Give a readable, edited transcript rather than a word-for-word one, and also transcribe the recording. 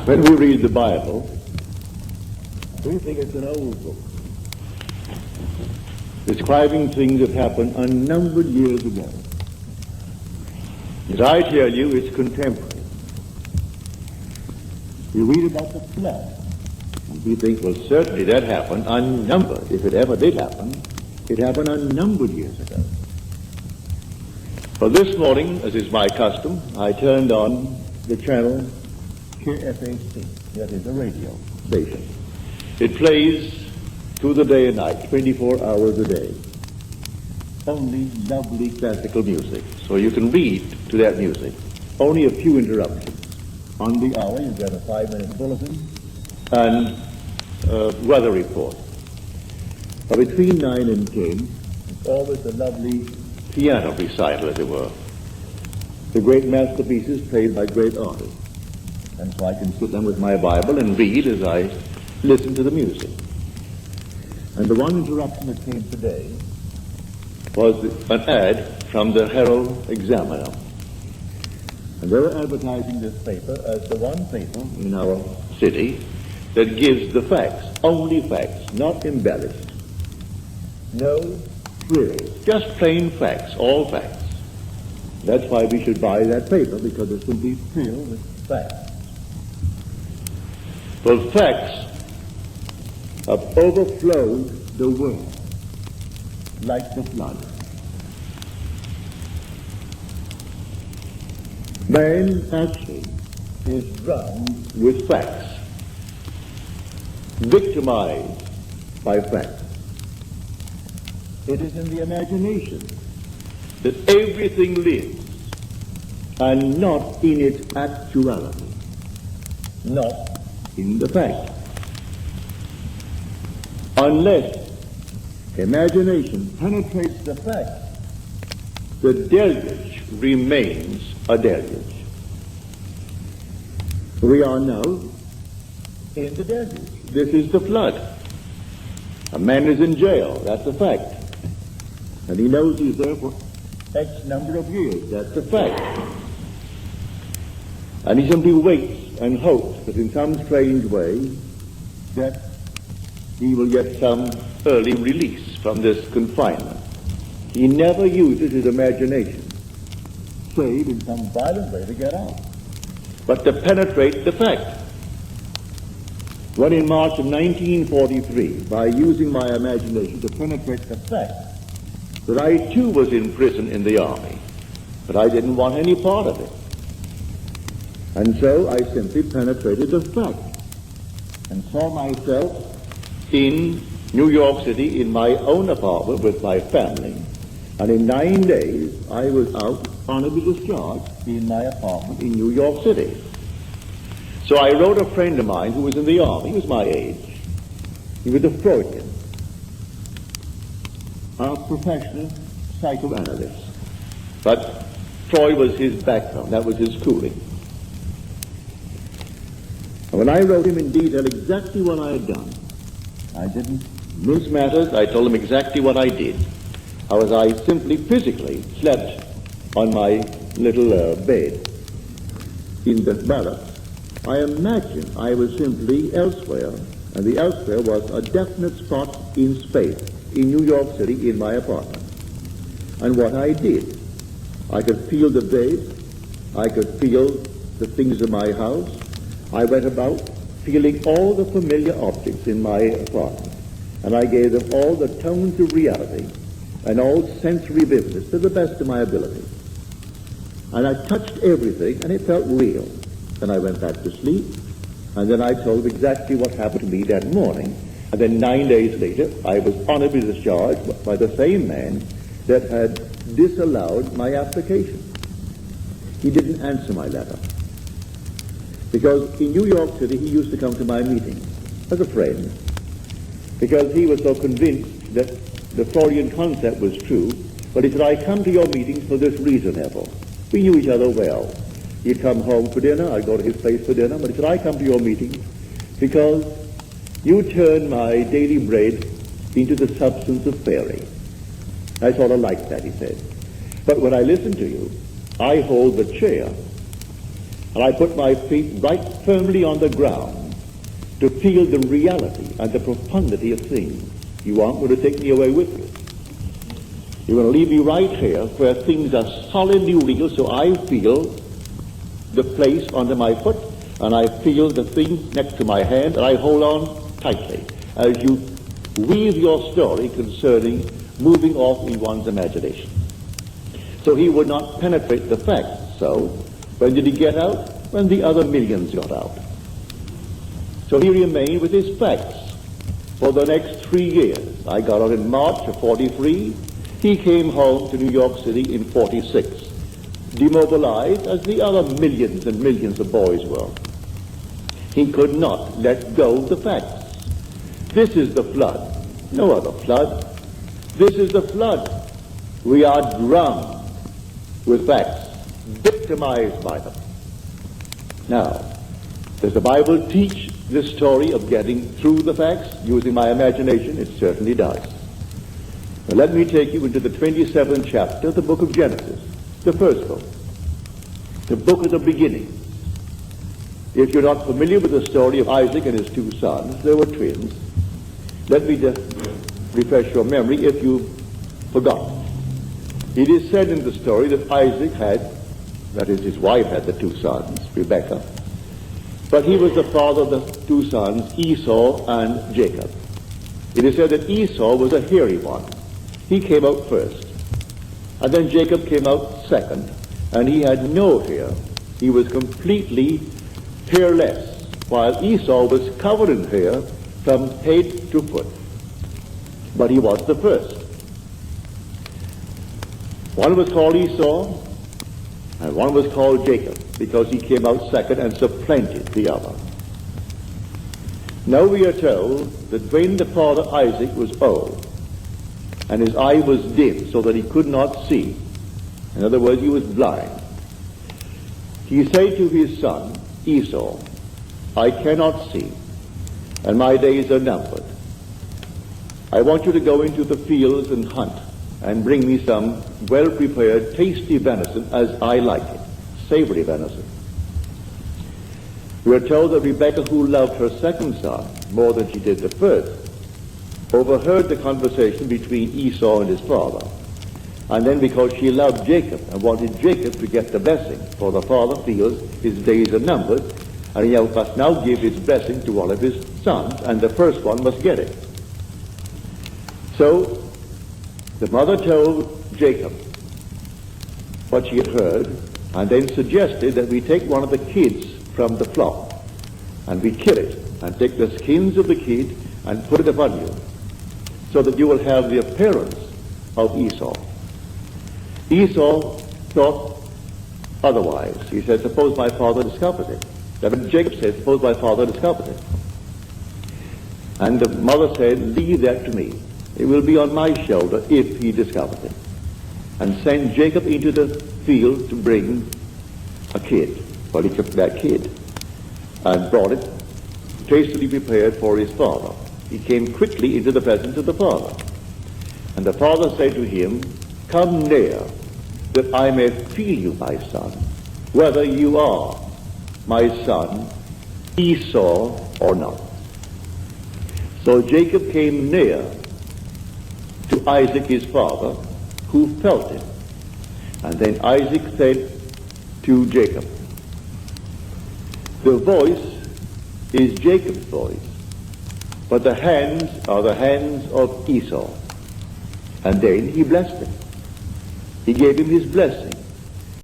When we read the Bible, we think it's an old book, describing things that happened unnumbered years ago. As I tell you, it's contemporary. You read about the flood, and we think, well, certainly that happened unnumbered. If it ever did happen, it happened unnumbered years ago. Well, this morning, as is my custom, I turned on the channel KFAC, that is a radio station. It plays through the day and night, 24 hours a day. Only lovely classical music, so you can read to that music. Only a few interruptions. On the hour, you get a 5-minute bulletin and weather report. But between 9 and 10, it's always a lovely piano recital, as it were. The great masterpieces played by great artists. And so I can sit down with my Bible and read as I listen to the music. And the one interruption that came today was an ad from the Herald Examiner. And they were advertising this paper as the one paper in our city that gives the facts, only facts, not embellished. No frills, just plain facts, all facts. That's why we should buy that paper, because it's simply filled with facts. Well, facts have overflowed the world like the flood. Man actually is drowned with facts, victimized by facts. It is in the imagination that everything lives, and not in its actuality, not in the fact. Unless imagination penetrates the fact, the deluge remains a deluge. We are now in the deluge. This is the flood. A man is in jail, that's a fact. And he knows he's there for X number of years, that's a fact. And he simply waits and hopes that in some strange way that he will get some early release from this confinement. He never uses his imagination, save in some violent way to get out, but to penetrate the fact. When in March of 1943, by using my imagination to penetrate the fact that I too was in prison in the army, but I didn't want any part of it. And so I simply penetrated the fact and saw myself in New York City in my own apartment with my family. And in 9 days, I was out honorably discharged in my apartment in New York City. So I wrote a friend of mine who was in the army. He was my age. He was a Freudian, a professional psychoanalyst. But Freud was his background. That was his schooling. And when I wrote him in detail exactly what I had done, I didn't mince matters. I told him exactly what I did. How as I simply physically slept on my little bed in the barracks. I imagined I was simply elsewhere, and the elsewhere was a definite spot in space, in New York City, in my apartment. And what I did, I could feel the bed, I could feel the things in my house. I went about feeling all the familiar objects in my apartment, and I gave them all the tones of reality and all sensory vividness to the best of my ability. And I touched everything, and it felt real. Then I went back to sleep, and then I told them exactly what happened to me that morning. And then 9 days later, I was honorably discharged by the same man that had disallowed my application. He didn't answer my letter. Because in New York City, he used to come to my meetings as a friend, because he was so convinced that the Freudian concept was true. But he said, I come to your meetings for this reason, Neville. We knew each other well. He'd come home for dinner, I'd go to his place for dinner, but he said, I come to your meetings because you turn my daily bread into the substance of fairy. I sort of like that, he said. But when I listen to you, I hold the chair and I put my feet right firmly on the ground to feel the reality and the profundity of things. You aren't going to take me away with you. You're going to leave me right here where things are solidly real, so I feel the place under my foot, and I feel the thing next to my hand, and I hold on tightly as you weave your story concerning moving off in one's imagination. So he would not penetrate the facts. So when did he get out? When the other millions got out. So he remained with his facts for the next 3 years. I got out in March of 43. He came home to New York City in 46, demobilized as the other millions and millions of boys were. He could not let go of the facts. This is the flood. No other flood. This is the flood. We are drowned with facts, victimized by them. Now, does the Bible teach this story of getting through the facts using my imagination? It certainly does. Now, let me take you into the 27th chapter of the book of Genesis, the first book, the book of the beginning. If you're not familiar with the story of Isaac and his 2 sons, they were twins. Let me just refresh your memory if you forgot. It is said in the story that Isaac had, that is, his wife had the 2 sons, Rebekah, but he was the father of the 2 sons, Esau and Jacob. It is said that Esau was a hairy one. He came out first, and then Jacob came out second, and he had no hair. He was completely hairless, while Esau was covered in hair from head to foot. But he was the first. One was called Esau, and one was called Jacob, because he came out second and supplanted the other. Now we are told that when the father Isaac was old, and his eye was dim so that he could not see, in other words, he was blind, he said to his son Esau, I cannot see, and my days are numbered. I want you to go into the fields and hunt, and bring me some well-prepared, tasty venison as I like it, savory venison. We are told that Rebekah, who loved her second son more than she did the first, overheard the conversation between Esau and his father. And then because she loved Jacob and wanted Jacob to get the blessing, for the father feels his days are numbered, and he must now give his blessing to one of his sons, and the first one must get it. So the mother told Jacob what she had heard, and then suggested that we take one of the kids from the flock, and we kill it, and take the skins of the kid and put it upon you, so that you will have the appearance of Esau. Esau thought otherwise. He said, suppose my father discovers it. Then Jacob said, suppose my father discovers it. And the mother said, leave that to me. It will be on my shoulder if he discovers it. And sent Jacob into the field to bring a kid. Well, he took that kid and brought it tastily prepared for his father. He came quickly into the presence of the father. And the father said to him, come near, that I may feel you, my son, whether you are my son Esau or not. So Jacob came near to Isaac his father, who felt it. And then Isaac said to Jacob, the voice is Jacob's voice, but the hands are the hands of Esau. And then he blessed him. He gave him his blessing.